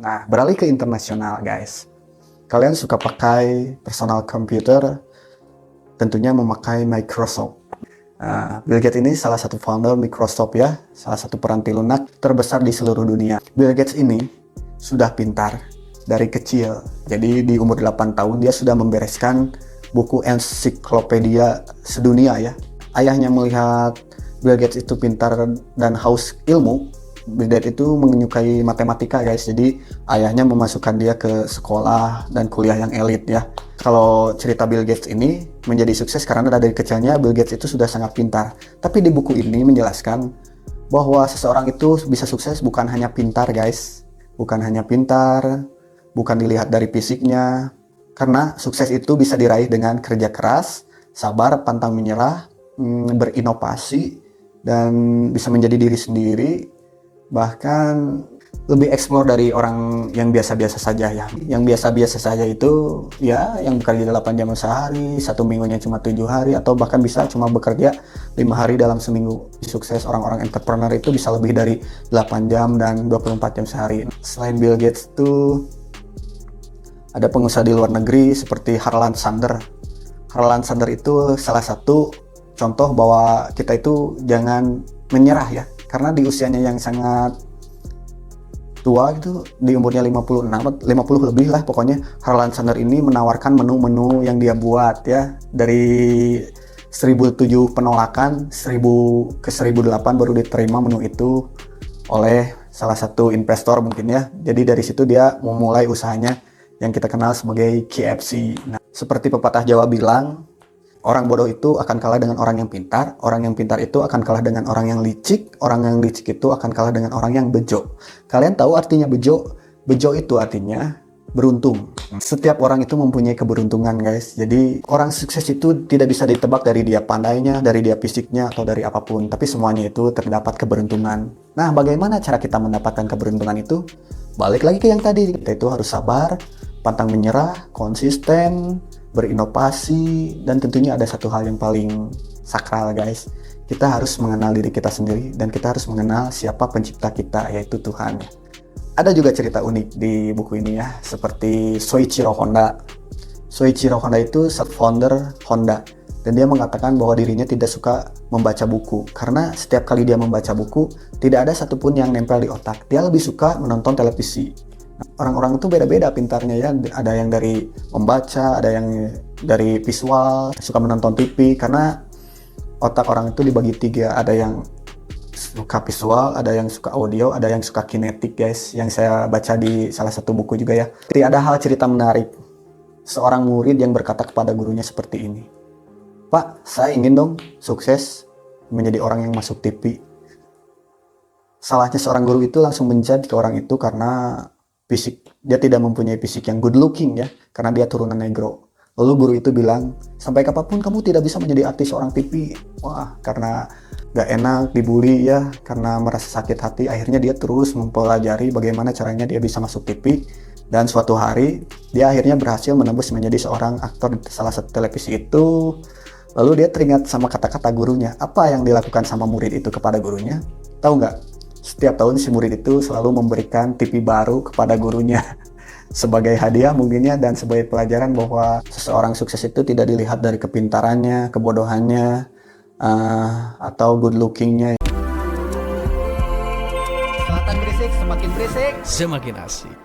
Nah, beralih ke internasional guys. Kalian suka pakai personal computer, tentunya memakai Microsoft. Bill Gates ini salah satu founder Microsoft ya, salah satu peranti lunak terbesar di seluruh dunia. Bill Gates ini sudah pintar dari kecil. Jadi di umur 8 tahun dia sudah membereskan buku ensiklopedia sedunia ya. Ayahnya melihat Bill Gates itu pintar dan haus ilmu. Bill Gates itu menyukai matematika guys, jadi ayahnya memasukkan dia ke sekolah dan kuliah yang elit ya. Kalau cerita Bill Gates ini menjadi sukses karena dari kecilnya Bill Gates itu sudah sangat pintar. Tapi di buku ini menjelaskan bahwa seseorang itu bisa sukses bukan hanya pintar guys, bukan hanya pintar, bukan dilihat dari fisiknya, karena sukses itu bisa diraih dengan kerja keras, sabar, pantang menyerah, berinovasi, dan bisa menjadi diri sendiri. Bahkan lebih eksplor dari orang yang biasa-biasa saja ya. Yang biasa-biasa saja itu ya yang bekerja 8 jam sehari, 1 minggunya cuma 7 hari, atau bahkan bisa cuma bekerja 5 hari dalam seminggu. Sukses orang-orang entrepreneur itu bisa lebih dari 8 jam dan 24 jam sehari. Selain Bill Gates itu ada pengusaha di luar negeri seperti Harlan Sanders. Harlan Sanders itu salah satu contoh bahwa kita itu jangan menyerah ya. Karena di usianya yang sangat tua gitu, di umurnya 56, 50 lebih lah pokoknya, Harlan Sanders ini menawarkan menu-menu yang dia buat ya. Dari 1007 penolakan, 1000 ke 1008 baru diterima menu itu oleh salah satu investor mungkin ya. Jadi dari situ dia memulai usahanya yang kita kenal sebagai KFC. Nah, seperti pepatah Jawa bilang, orang bodoh itu akan kalah dengan orang yang pintar, orang yang pintar itu akan kalah dengan orang yang licik, orang yang licik itu akan kalah dengan orang yang bejo. Kalian tahu artinya bejo? Bejo itu artinya beruntung. Setiap orang itu mempunyai keberuntungan guys. Jadi orang sukses itu tidak bisa ditebak dari dia pandainya, dari dia fisiknya, atau dari apapun. Tapi semuanya itu terdapat keberuntungan. Nah, bagaimana cara kita mendapatkan keberuntungan itu? Balik lagi ke yang tadi, kita itu harus sabar, pantang menyerah, konsisten, berinovasi, dan tentunya ada satu hal yang paling sakral guys. Kita harus mengenal diri kita sendiri dan kita harus mengenal siapa pencipta kita, yaitu Tuhan. Ada juga cerita unik di buku ini ya, seperti Soichiro Honda. Soichiro Honda itu founder Honda, dan dia mengatakan bahwa dirinya tidak suka membaca buku karena setiap kali dia membaca buku tidak ada satupun yang nempel di otak. Dia lebih suka menonton televisi. Orang-orang itu beda-beda pintarnya ya, ada yang dari membaca, ada yang dari visual, suka menonton TV, karena otak orang itu dibagi 3, ada yang suka visual, ada yang suka audio, ada yang suka kinetik guys, yang saya baca di salah satu buku juga ya. Jadi ada hal cerita menarik, seorang murid yang berkata kepada gurunya seperti ini, "Pak, saya ingin dong sukses menjadi orang yang masuk TV." Salahnya seorang guru itu langsung menjudge ke orang itu karena fisik. Dia tidak mempunyai fisik yang good looking ya, karena dia turunan negro. Lalu guru itu bilang, "Sampai kapanpun kamu tidak bisa menjadi artis seorang TV." Wah, karena gak enak, dibully ya, karena merasa sakit hati, akhirnya dia terus mempelajari bagaimana caranya dia bisa masuk TV. Dan suatu hari, dia akhirnya berhasil menembus menjadi seorang aktor di salah satu televisi itu. Lalu dia teringat sama kata-kata gurunya. Apa yang dilakukan sama murid itu kepada gurunya? Tahu nggak? Setiap tahun si murid itu selalu memberikan TV baru kepada gurunya sebagai hadiah mungkinnya, dan sebagai pelajaran bahwa seseorang sukses itu tidak dilihat dari kepintarannya, kebodohannya, atau good lookingnya. Selatan berisik, semakin berisik, semakin asik.